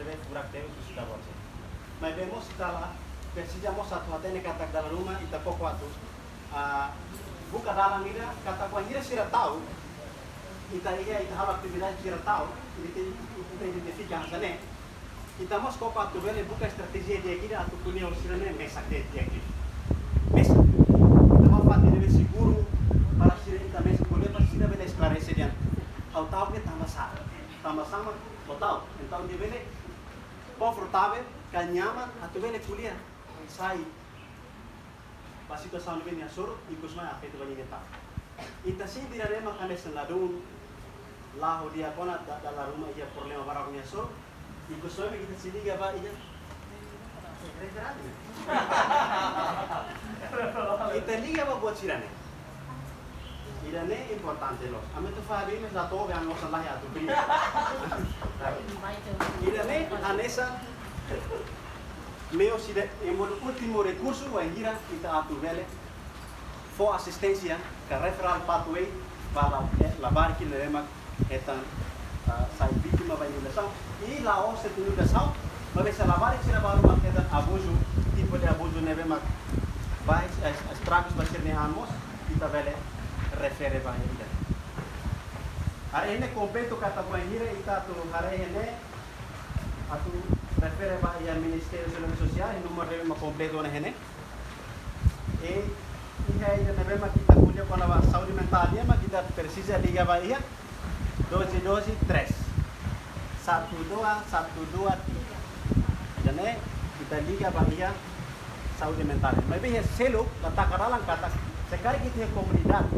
deve furar teu sudah você. Mas vemos setelah precisamos satu hatene kata dalam rumah ita koko atu buka dalam ida kata kuan ida sira tahu ita hal aktivitas sira tahu ita identifikan sana ita mos koko atu bele buka strategi dia kira atu punya usirane mesak dia kira mesa ita mau fat deve seguro para sira ita mesa boleh para sira bele esclarecer dia tahu que sama sama tahu então dia bele confortável kanyaman atu bele kuliah sai pas situação bem surut ikut semua apa itu banyak tak ita sih tidak ada makan seladung lahu dia kona dalam rumah ia problema barangnya surut ikut semua kita sini gak pak iya ita liga apa buat sirane irane importante loh ame tu fabi mes dato yang nggak salah ya tu beri irane anesa Meu si en último recurso vai gira kita atu vele for assistência que referral pathway para lavar que lema etan sai vítima vai inundação e lá o se inundação vai se lavar e tirar baru mak etan abuso tipo de abuso neve mak vai estragos vai ser neamos kita vele refere vai gira are ene completo kata vai gira ita tu hare ene atu refere ba ya Ministério de Serviços Sociais número de completo na hene e ia ida na bema kita kuja com a saúde mental dia mas kita precisa ligar ba ia 12 3 12 jane kita liga ba ia saúde mental mas bem selo da takaralang kata sekali kita komunidade